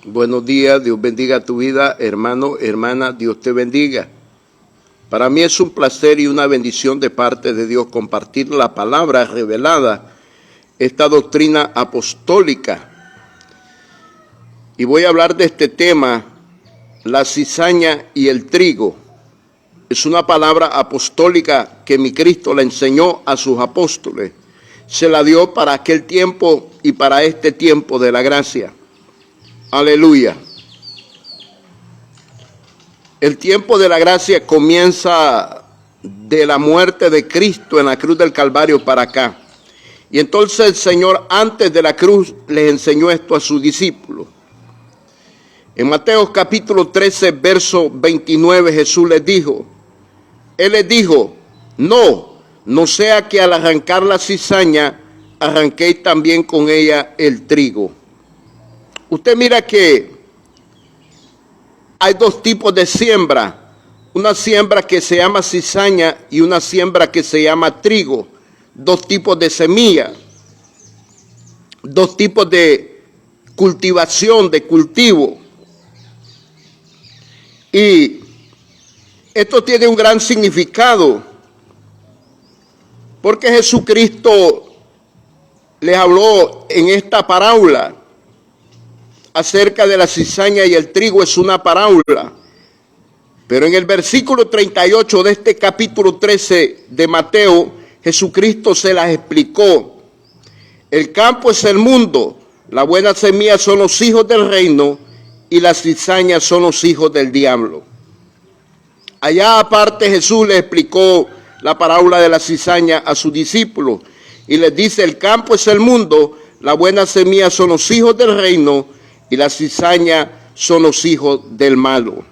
Buenos días, Dios bendiga tu vida, hermano, hermana, Dios te bendiga. Para mí es un placer y una bendición de parte de Dios compartir la palabra revelada, esta doctrina apostólica. Y voy a hablar de este tema, la cizaña y el trigo. Es una palabra apostólica que mi Cristo le enseñó a sus apóstoles. Se la dio para aquel tiempo y para este tiempo de la gracia. Aleluya. El tiempo de la gracia comienza de la muerte de Cristo en la cruz del Calvario para acá. Y entonces el Señor antes de la cruz les enseñó esto a sus discípulos. En Mateo capítulo 13, verso 29, Jesús les dijo, Él les dijo, no sea que al arrancar la cizaña, arranquéis también con ella el trigo. Usted mira que hay dos tipos de siembra, una siembra que se llama cizaña y una siembra que se llama trigo, dos tipos de semilla, dos tipos de cultivación, de cultivo. Y esto tiene un gran significado, porque Jesucristo les habló en esta parábola acerca de la cizaña y el trigo. Es una parábola. Pero en el versículo 38 de este capítulo 13 de Mateo, Jesucristo se las explicó. El campo es el mundo, la buena semilla son los hijos del reino y las cizañas son los hijos del diablo. Allá aparte Jesús le explicó la parábola de la cizaña a sus discípulos y les dice, el campo es el mundo, la buena semilla son los hijos del reino y la cizaña son los hijos del malo.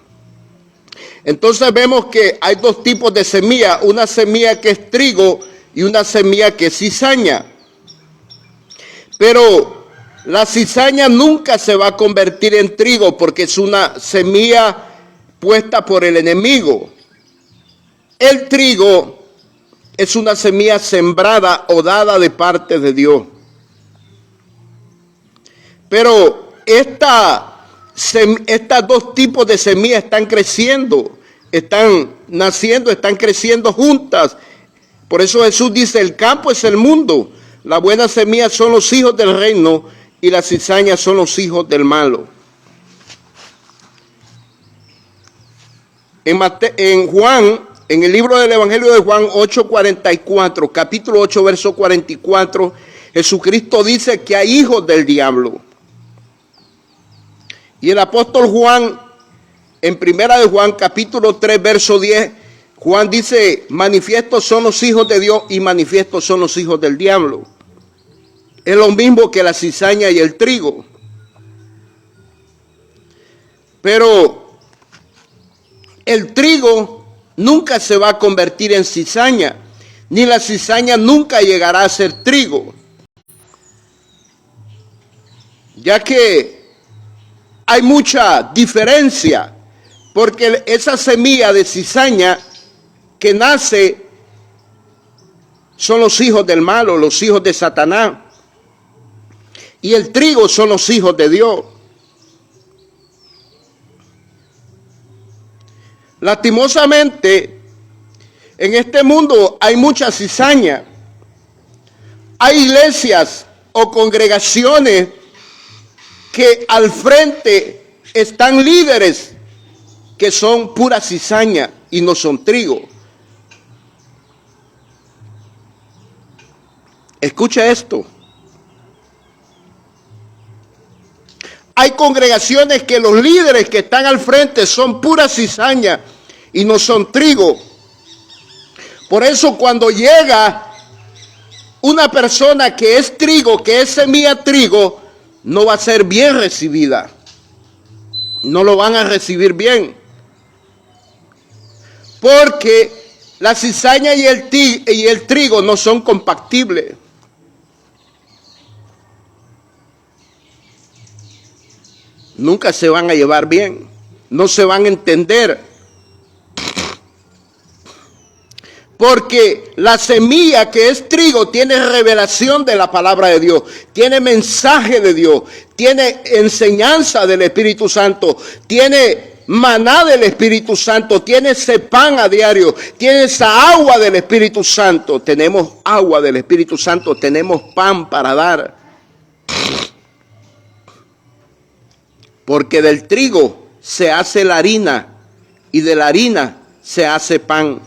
Entonces vemos que hay dos tipos de semilla, una semilla que es trigo y una semilla que es cizaña. Pero la cizaña nunca se va a convertir en trigo porque es una semilla puesta por el enemigo. El trigo es una semilla sembrada o dada de parte de Dios. Pero estos dos tipos de semillas están creciendo, están naciendo, están creciendo juntas. Por eso Jesús dice, el campo es el mundo, la buena semilla son los hijos del reino y las cizañas son los hijos del malo. En Juan, en el libro del Evangelio de Juan 8:44, capítulo 8, verso 44, Jesucristo dice que hay hijos del diablo. Y el apóstol Juan, en primera de Juan, capítulo 3, verso 10, Juan dice, manifiestos son los hijos de Dios y manifiestos son los hijos del diablo. Es lo mismo que la cizaña y el trigo. Pero el trigo nunca se va a convertir en cizaña, ni la cizaña nunca llegará a ser trigo. Ya que hay mucha diferencia, porque esa semilla de cizaña que nace son los hijos del malo, los hijos de Satanás. Y el trigo son los hijos de Dios. Lastimosamente, en este mundo hay mucha cizaña. Hay iglesias o congregaciones que al frente están líderes que son pura cizaña y no son trigo. Escucha esto. Hay congregaciones que los líderes que están al frente son pura cizaña y no son trigo. Por eso cuando llega una persona que es trigo, que es semilla trigo, no va a ser bien recibida. No lo van a recibir bien. Porque la cizaña y el trigo no son compatibles. Nunca se van a llevar bien. No se van a entender. Porque la semilla que es trigo tiene revelación de la palabra de Dios, tiene mensaje de Dios, tiene enseñanza del Espíritu Santo, tiene maná del Espíritu Santo, tiene ese pan a diario, tiene esa agua del Espíritu Santo. Tenemos agua del Espíritu Santo, tenemos pan para dar. Porque del trigo se hace la harina y de la harina se hace pan.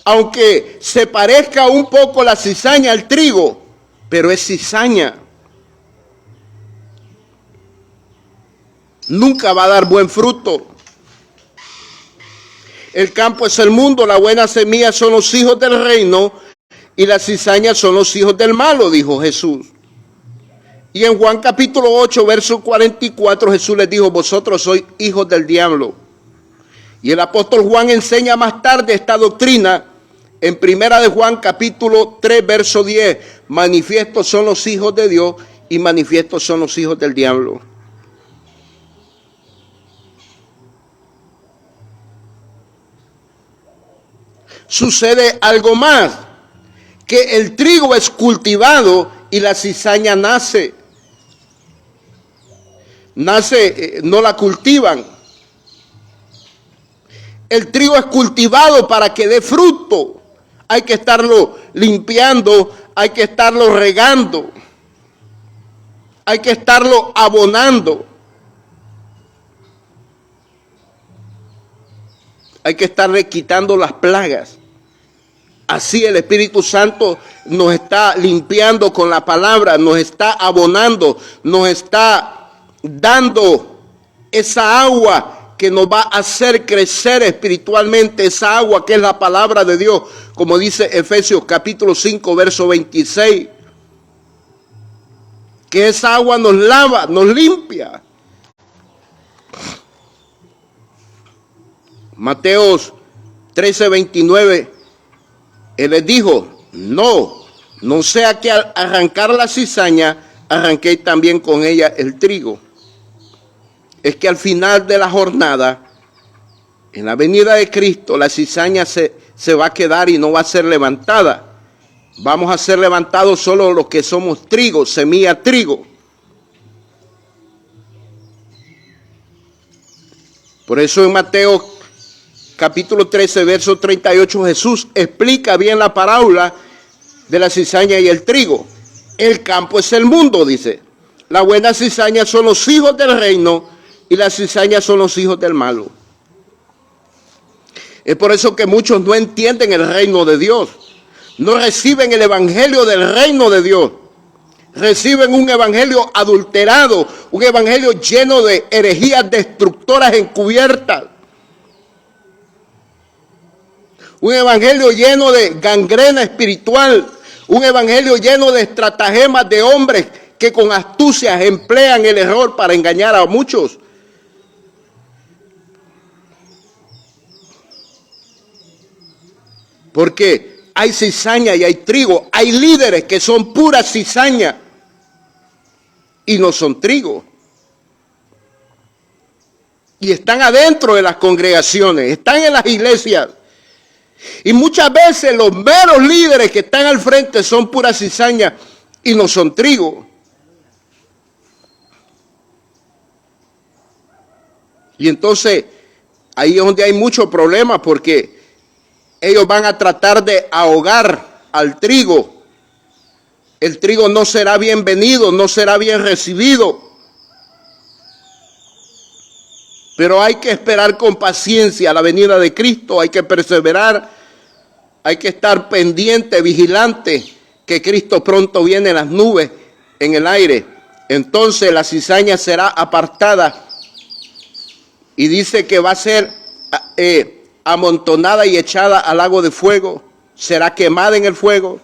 Aunque se parezca un poco la cizaña al trigo, pero es cizaña. Nunca va a dar buen fruto. El campo es el mundo, la buena semilla son los hijos del reino y la cizaña son los hijos del malo, dijo Jesús. Y en Juan capítulo 8, verso 44, Jesús les dijo, vosotros sois hijos del diablo. Y el apóstol Juan enseña más tarde esta doctrina en primera de Juan capítulo 3, verso 10. Manifiestos son los hijos de Dios y manifiestos son los hijos del diablo. Sucede algo más, que el trigo es cultivado y la cizaña nace. No la cultivan. El trigo es cultivado para que dé fruto. Hay que estarlo limpiando, hay que estarlo regando, hay que estarlo abonando. Hay que estarle quitando las plagas. Así el Espíritu Santo nos está limpiando con la palabra, nos está abonando, nos está dando esa agua que nos va a hacer crecer espiritualmente, esa agua que es la palabra de Dios, como dice Efesios capítulo 5, verso 26. Que esa agua nos lava, nos limpia. Mateos 13, 29, Él les dijo, no sea que al arrancar la cizaña, arranquéis también con ella el trigo. Es que al final de la jornada, en la venida de Cristo, la cizaña se va a quedar y no va a ser levantada. Vamos a ser levantados solo los que somos trigo, semilla trigo. Por eso en Mateo capítulo 13, verso 38, Jesús explica bien la parábola de la cizaña y el trigo. El campo es el mundo, dice. La buena cizaña son los hijos del reino y la cizaña son los hijos del malo. Es por eso que muchos no entienden el reino de Dios. No reciben el evangelio del reino de Dios. Reciben un evangelio adulterado, un evangelio lleno de herejías destructoras encubiertas. Un evangelio lleno de gangrena espiritual. Un evangelio lleno de estratagemas de hombres que con astucias emplean el error para engañar a muchos. Porque hay cizaña y hay trigo. Hay líderes que son pura cizaña y no son trigo. Y están adentro de las congregaciones, están en las iglesias. Y muchas veces los meros líderes que están al frente son pura cizaña y no son trigo. Y entonces ahí es donde hay mucho problema, porque ellos van a tratar de ahogar al trigo. El trigo no será bienvenido, no será bien recibido. Pero hay que esperar con paciencia la venida de Cristo, hay que perseverar, hay que estar pendiente, vigilante, que Cristo pronto viene en las nubes, en el aire. Entonces la cizaña será apartada y dice que va a ser amontonada y echada al lago de fuego, será quemada en el fuego.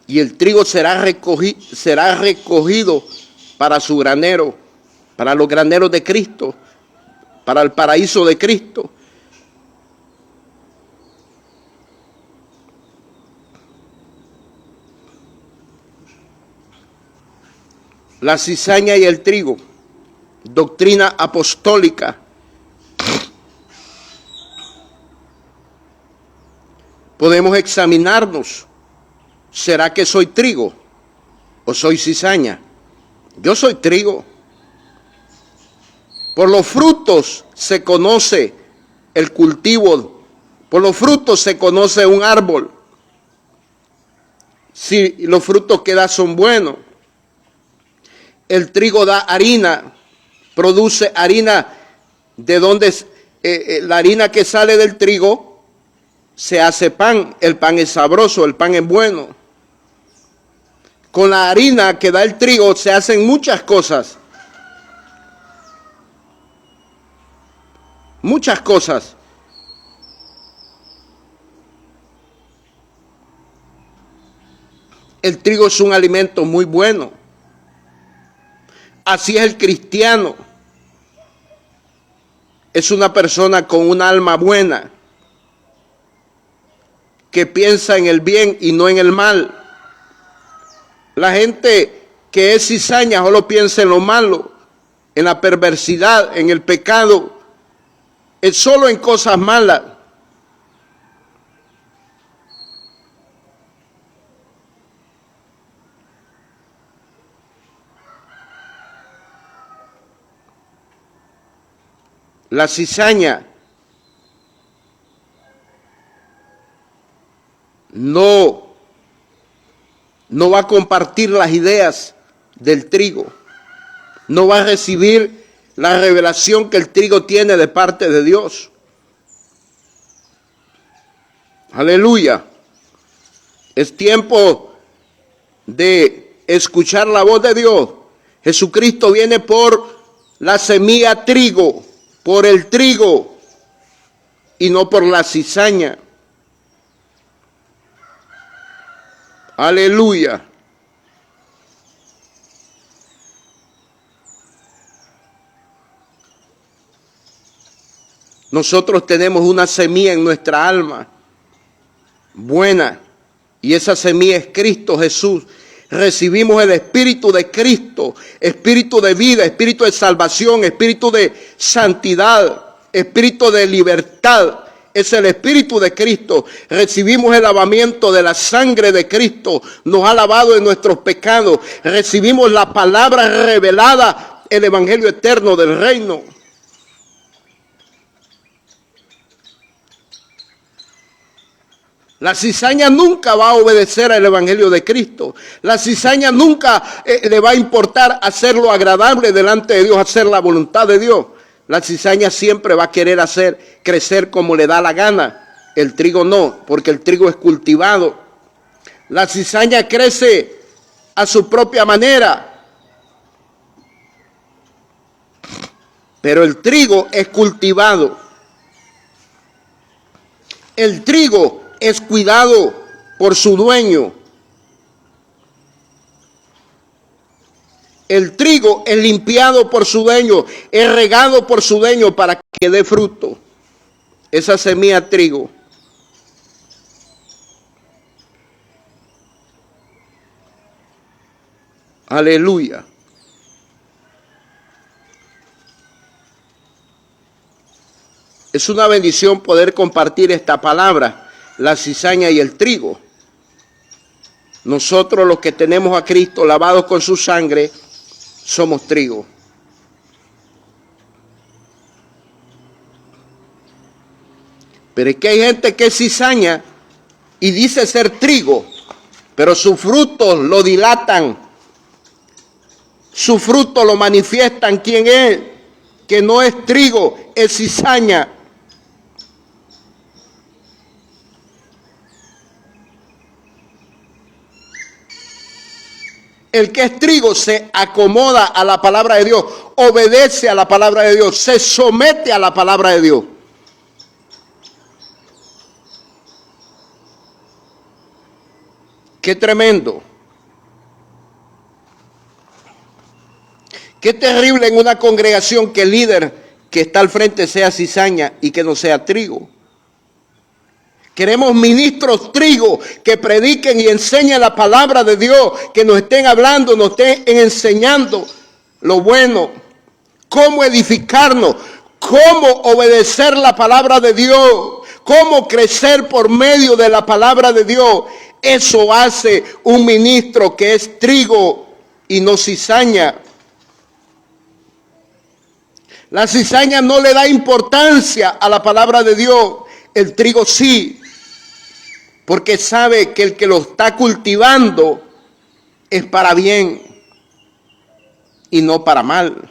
Y el trigo será recogido para su granero, para los graneros de Cristo, para el paraíso de Cristo. La cizaña y el trigo, doctrina apostólica. Podemos examinarnos. ¿Será que soy trigo o soy cizaña? Yo soy trigo. Por los frutos se conoce el cultivo, por los frutos se conoce un árbol. Si los frutos que da son buenos. El trigo da harina, produce harina, de donde la harina que sale del trigo se hace pan. El pan es sabroso, el pan es bueno. Con la harina que da el trigo se hacen muchas cosas. Muchas cosas. El trigo es un alimento muy bueno. Así es el cristiano. Es una persona con un alma buena, que piensa en el bien y no en el mal. La gente que es cizaña solo piensa en lo malo, en la perversidad, en el pecado, es solo en cosas malas. La cizaña no va a compartir las ideas del trigo. No va a recibir la revelación que el trigo tiene de parte de Dios. Aleluya. Es tiempo de escuchar la voz de Dios. Jesucristo viene por la semilla trigo, por el trigo y no por la cizaña. Aleluya. Nosotros tenemos una semilla en nuestra alma, buena, y esa semilla es Cristo Jesús. Recibimos el Espíritu de Cristo, Espíritu de vida, Espíritu de salvación, Espíritu de santidad, Espíritu de libertad. Es el Espíritu de Cristo. Recibimos el lavamiento de la sangre de Cristo. Nos ha lavado de nuestros pecados. Recibimos la palabra revelada, el Evangelio eterno del reino. La cizaña nunca va a obedecer al Evangelio de Cristo. La cizaña nunca le va a importar hacerlo agradable delante de Dios, hacer la voluntad de Dios. La cizaña siempre va a querer hacer crecer como le da la gana. El trigo no, porque el trigo es cultivado. La cizaña crece a su propia manera. Pero el trigo es cultivado. El trigo es cuidado por su dueño. El trigo es limpiado por su dueño, es regado por su dueño para que dé fruto. Esa semilla trigo. Aleluya. Es una bendición poder compartir esta palabra, la cizaña y el trigo. Nosotros los que tenemos a Cristo lavados con su sangre, somos trigo. Pero es que hay gente que es cizaña y dice ser trigo, pero sus frutos lo dilatan. Sus frutos lo manifiestan quién es, que no es trigo, es cizaña. El que es trigo se acomoda a la palabra de Dios, obedece a la palabra de Dios, se somete a la palabra de Dios. Qué tremendo. Qué terrible en una congregación que el líder que está al frente sea cizaña y que no sea trigo. Queremos ministros trigo que prediquen y enseñen la palabra de Dios, que nos estén hablando, nos estén enseñando lo bueno, cómo edificarnos, cómo obedecer la palabra de Dios, cómo crecer por medio de la palabra de Dios. Eso hace un ministro que es trigo y no cizaña. La cizaña no le da importancia a la palabra de Dios, el trigo sí, porque sabe que el que lo está cultivando es para bien y no para mal.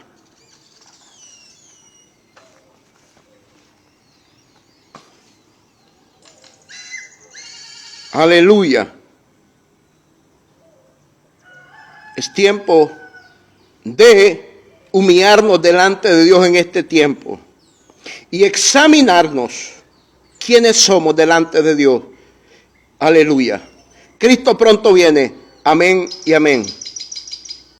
Aleluya. Es tiempo de humillarnos delante de Dios en este tiempo y examinarnos quiénes somos delante de Dios. Aleluya. Cristo pronto viene. Amén y amén.